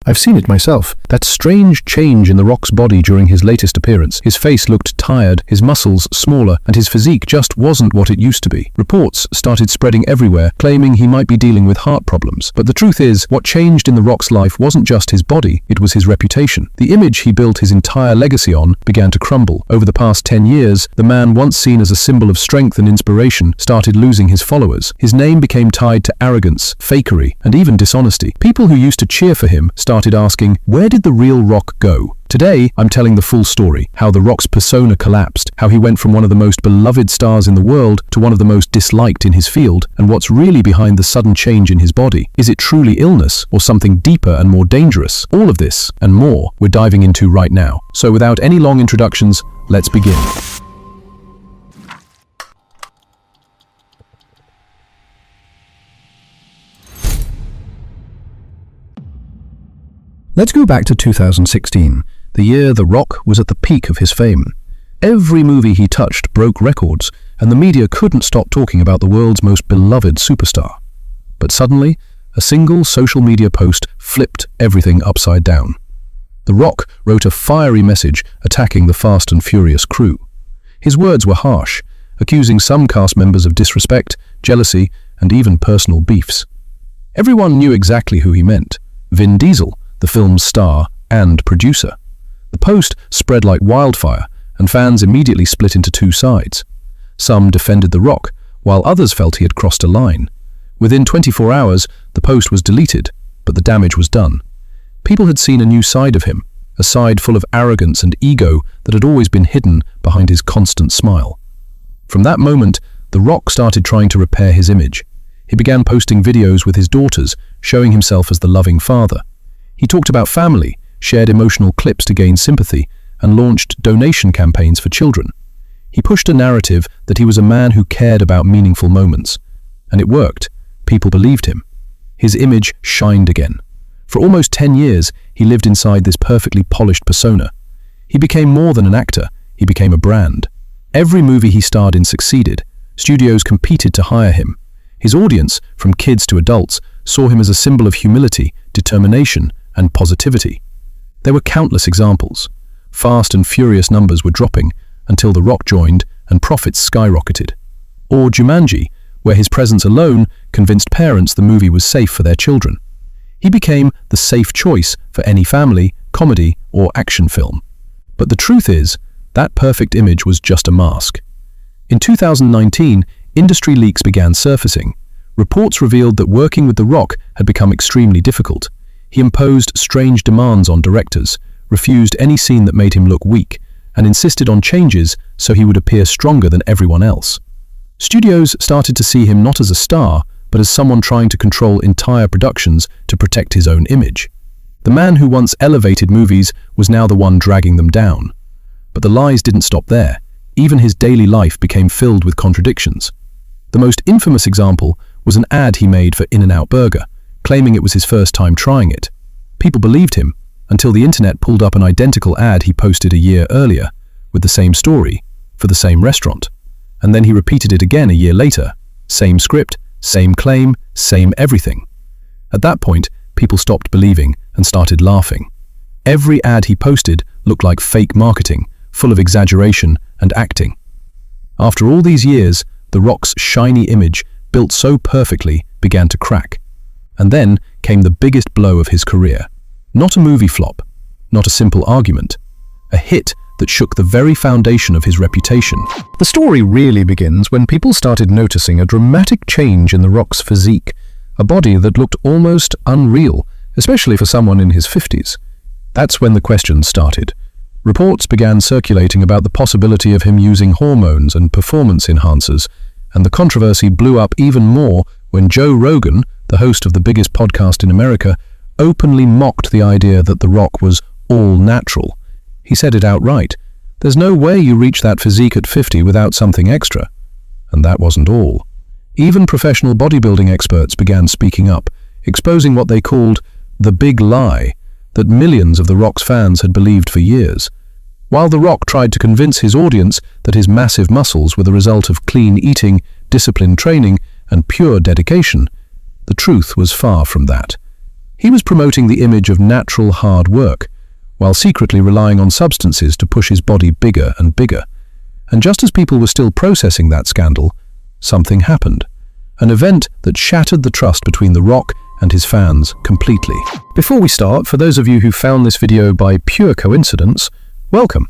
I've seen it myself. That strange change in The Rock's body during his latest appearance. His face looked tired, his muscles smaller, and his physique just wasn't what it used to be. Reports started spreading everywhere, claiming he might be dealing with heart problems. But the truth is, what changed in The Rock's life wasn't just his body, it was his reputation. The image he built his entire legacy on began to crumble. Over the past 10 years, the man once seen as a symbol of strength and inspiration started losing his followers. His name became tied to arrogance, fakery, and even dishonesty. People who used to cheer for him started asking, where did the real Rock go? Today, I'm telling the full story, how The Rock's persona collapsed, how he went from one of the most beloved stars in the world to one of the most disliked in his field, and what's really behind the sudden change in his body. Is it truly illness, or something deeper and more dangerous? All of this, and more, we're diving into right now. So without any long introductions, let's begin. Let's go back to 2016, the year The Rock was at the peak of his fame. Every movie he touched broke records, and the media couldn't stop talking about the world's most beloved superstar. But suddenly, a single social media post flipped everything upside down. The Rock wrote a fiery message attacking the Fast and Furious crew. His words were harsh, accusing some cast members of disrespect, jealousy, and even personal beefs. Everyone knew exactly who he meant: Vin Diesel, the film's star and producer. The post spread like wildfire, and fans immediately split into two sides. Some defended The Rock, while others felt he had crossed a line. Within 24 hours, the post was deleted, but the damage was done. People had seen a new side of him, a side full of arrogance and ego that had always been hidden behind his constant smile. From that moment, The Rock started trying to repair his image. He began posting videos with his daughters, showing himself as the loving father. He talked about family, shared emotional clips to gain sympathy, and launched donation campaigns for children. He pushed a narrative that he was a man who cared about meaningful moments. And it worked. People believed him. His image shined again. For almost 10 years, he lived inside this perfectly polished persona. He became more than an actor, he became a brand. Every movie he starred in succeeded. Studios competed to hire him. His audience, from kids to adults, saw him as a symbol of humility, determination, and positivity. There were countless examples. Fast and Furious numbers were dropping until The Rock joined and profits skyrocketed. Or Jumanji, where his presence alone convinced parents the movie was safe for their children. He became the safe choice for any family, comedy, or action film. But the truth is, that perfect image was just a mask. In 2019, industry leaks began surfacing. Reports revealed that working with The Rock had become extremely difficult. He imposed strange demands on directors, refused any scene that made him look weak, and insisted on changes so he would appear stronger than everyone else. Studios started to see him not as a star, but as someone trying to control entire productions to protect his own image. The man who once elevated movies was now the one dragging them down. But the lies didn't stop there. Even his daily life became filled with contradictions. The most infamous example was an ad he made for In-N-Out Burger, claiming it was his first time trying it. People believed him, until the internet pulled up an identical ad he posted a year earlier, with the same story, for the same restaurant. And then he repeated it again a year later. Same script, same claim, same everything. At that point, people stopped believing and started laughing. Every ad he posted looked like fake marketing, full of exaggeration and acting. After all these years, The Rock's shiny image, built so perfectly, began to crack. And then came the biggest blow of his career. Not a movie flop, not a simple argument, a hit that shook the very foundation of his reputation. The story really begins when people started noticing a dramatic change in The Rock's physique, a body that looked almost unreal, especially for someone in his 50s. That's when the questions started. Reports began circulating about the possibility of him using hormones and performance enhancers, and the controversy blew up even more when Joe Rogan, the host of the biggest podcast in America, openly mocked the idea that The Rock was all natural. He said it outright. There's no way you reach that physique at 50 without something extra. And that wasn't all. Even professional bodybuilding experts began speaking up, exposing what they called the big lie that millions of The Rock's fans had believed for years. While The Rock tried to convince his audience that his massive muscles were the result of clean eating, disciplined training, and pure dedication, the truth was far from that. He was promoting the image of natural hard work, while secretly relying on substances to push his body bigger and bigger. And just as people were still processing that scandal, something happened. An event that shattered the trust between The Rock and his fans completely. Before we start, for those of you who found this video by pure coincidence, welcome.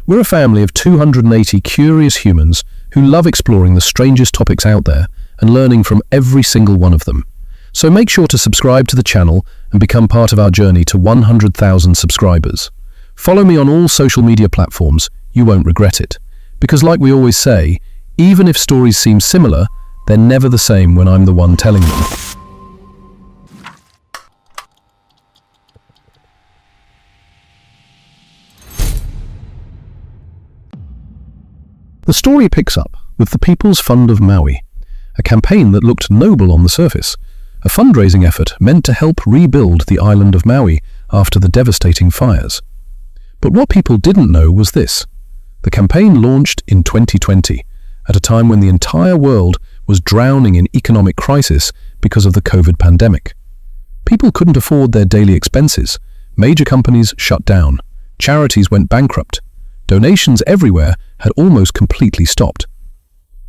We're a family of 280 curious humans who love exploring the strangest topics out there and learning from every single one of them. So make sure to subscribe to the channel and become part of our journey to 100,000 subscribers. Follow me on all social media platforms, you won't regret it. Because like we always say, even if stories seem similar, they're never the same when I'm the one telling them. The story picks up with the People's Fund of Maui, a campaign that looked noble on the surface, a fundraising effort meant to help rebuild the island of Maui after the devastating fires. But what people didn't know was this. The campaign launched in 2020, at a time when the entire world was drowning in economic crisis because of the COVID pandemic. People couldn't afford their daily expenses, major companies shut down, charities went bankrupt, donations everywhere had almost completely stopped.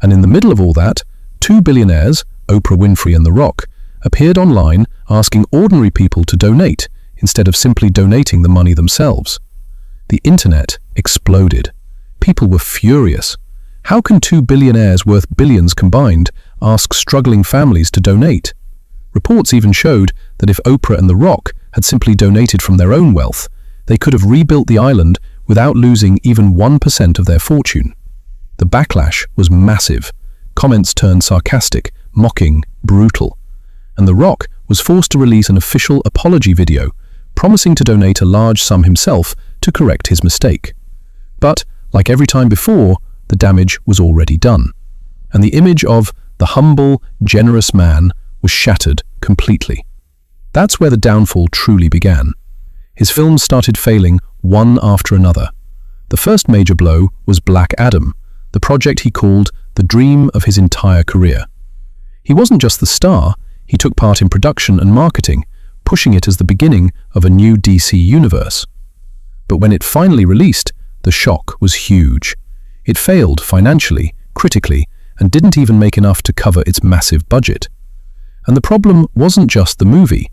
And in the middle of all that, two billionaires, Oprah Winfrey and The Rock, appeared online asking ordinary people to donate instead of simply donating the money themselves. The internet exploded. People were furious. How can two billionaires worth billions combined ask struggling families to donate? Reports even showed that if Oprah and The Rock had simply donated from their own wealth, they could have rebuilt the island without losing even 1% of their fortune. The backlash was massive. Comments turned sarcastic, mocking, brutal. And The Rock was forced to release an official apology video, promising to donate a large sum himself to correct his mistake. But, like every time before, the damage was already done. And the image of the humble, generous man was shattered completely. That's where the downfall truly began. His films started failing one after another. The first major blow was Black Adam, the project he called the dream of his entire career. He wasn't just the star, he took part in production and marketing, pushing it as the beginning of a new DC universe. But when it finally released, the shock was huge. It failed financially, critically, and didn't even make enough to cover its massive budget. And the problem wasn't just the movie.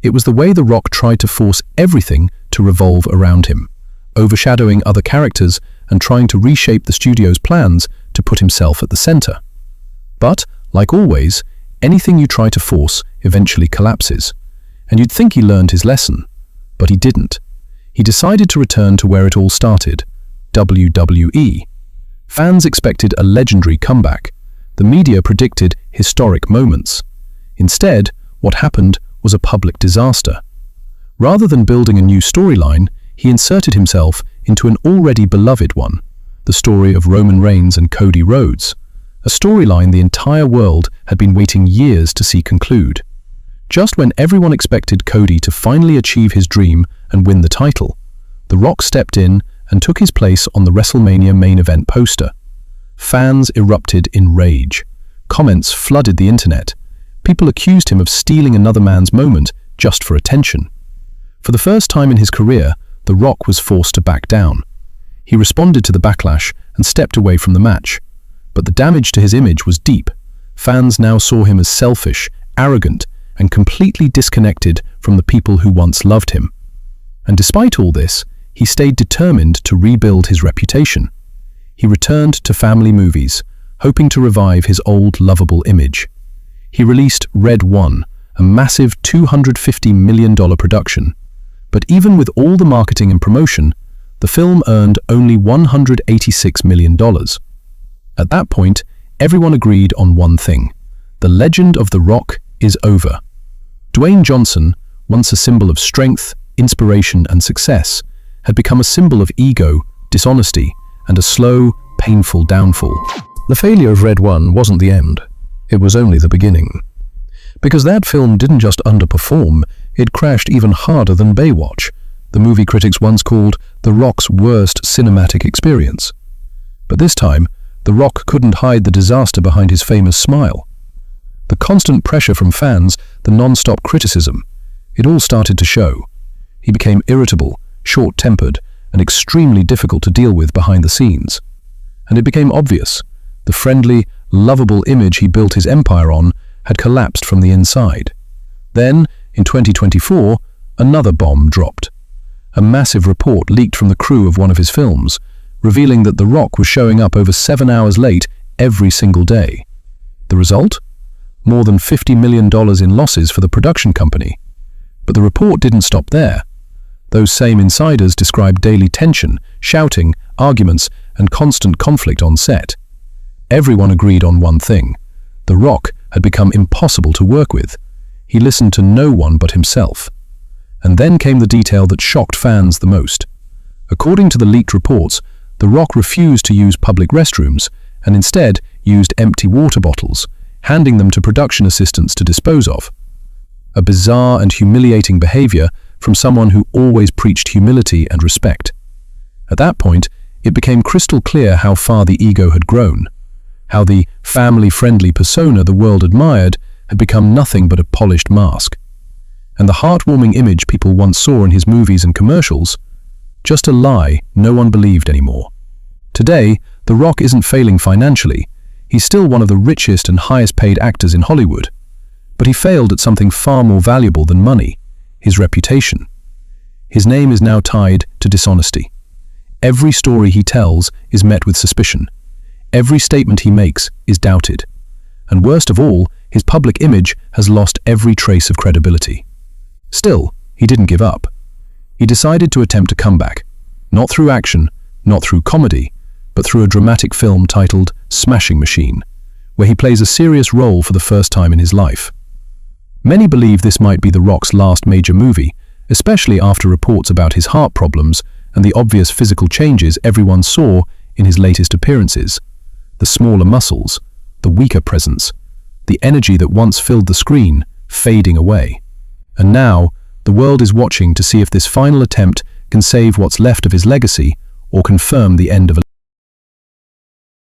It was the way The Rock tried to force everything to revolve around him, overshadowing other characters and trying to reshape the studio's plans to put himself at the center. But, like always, anything you try to force eventually collapses. And you'd think he learned his lesson, but he didn't. He decided to return to where it all started, WWE. Fans expected a legendary comeback. The media predicted historic moments. Instead, what happened was a public disaster. Rather than building a new storyline, he inserted himself into an already beloved one, the story of Roman Reigns and Cody Rhodes, a storyline the entire world had been waiting years to see conclude. Just when everyone expected Cody to finally achieve his dream and win the title, The Rock stepped in and took his place on the WrestleMania main event poster. Fans erupted in rage. Comments flooded the internet. People accused him of stealing another man's moment just for attention. For the first time in his career, The Rock was forced to back down. He responded to the backlash and stepped away from the match. But the damage to his image was deep. Fans now saw him as selfish, arrogant, and completely disconnected from the people who once loved him. And despite all this, he stayed determined to rebuild his reputation. He returned to family movies, hoping to revive his old lovable image. He released Red One, a massive $250 million production. But even with all the marketing and promotion, the film earned only $186 million. At that point, everyone agreed on one thing. The legend of The Rock is over. Dwayne Johnson, once a symbol of strength, inspiration, and success, had become a symbol of ego, dishonesty, and a slow, painful downfall. The failure of Red One wasn't the end. It was only the beginning. Because that film didn't just underperform, it crashed even harder than Baywatch, the movie critics once called The Rock's worst cinematic experience. But this time, The Rock couldn't hide the disaster behind his famous smile. The constant pressure from fans, the non-stop criticism, It all started to show. He became irritable, short-tempered, and extremely difficult to deal with behind the scenes. And it became obvious. The friendly, lovable image he built his empire on had collapsed from the inside. Then, in 2024, another bomb dropped. A massive report leaked from the crew of one of his films, revealing that The Rock was showing up over 7 hours late every single day. The result? More than $50 million in losses for the production company. But the report didn't stop there. Those same insiders described daily tension, shouting, arguments, and constant conflict on set. Everyone agreed on one thing. The Rock had become impossible to work with. He listened to no one but himself. And then came the detail that shocked fans the most. According to the leaked reports, The Rock refused to use public restrooms and instead used empty water bottles, handing them to production assistants to dispose of. A bizarre and humiliating behavior from someone who always preached humility and respect. At that point, it became crystal clear how far the ego had grown, how the family-friendly persona the world admired had become nothing but a polished mask. And the heartwarming image people once saw in his movies and commercials, just a lie no one believed anymore. Today, The Rock isn't failing financially. He's still one of the richest and highest-paid actors in Hollywood. But he failed at something far more valuable than money, his reputation. His name is now tied to dishonesty. Every story he tells is met with suspicion. Every statement he makes is doubted. And worst of all, his public image has lost every trace of credibility. Still, he didn't give up. He decided to attempt a comeback, not through action, not through comedy, but through a dramatic film titled Smashing Machine, where he plays a serious role for the first time in his life. Many believe this might be The Rock's last major movie, especially after reports about his heart problems and the obvious physical changes everyone saw in his latest appearances. The smaller muscles, the weaker presence, the energy that once filled the screen fading away. And now, the world is watching to see if this final attempt can save what's left of his legacy or confirm the end of a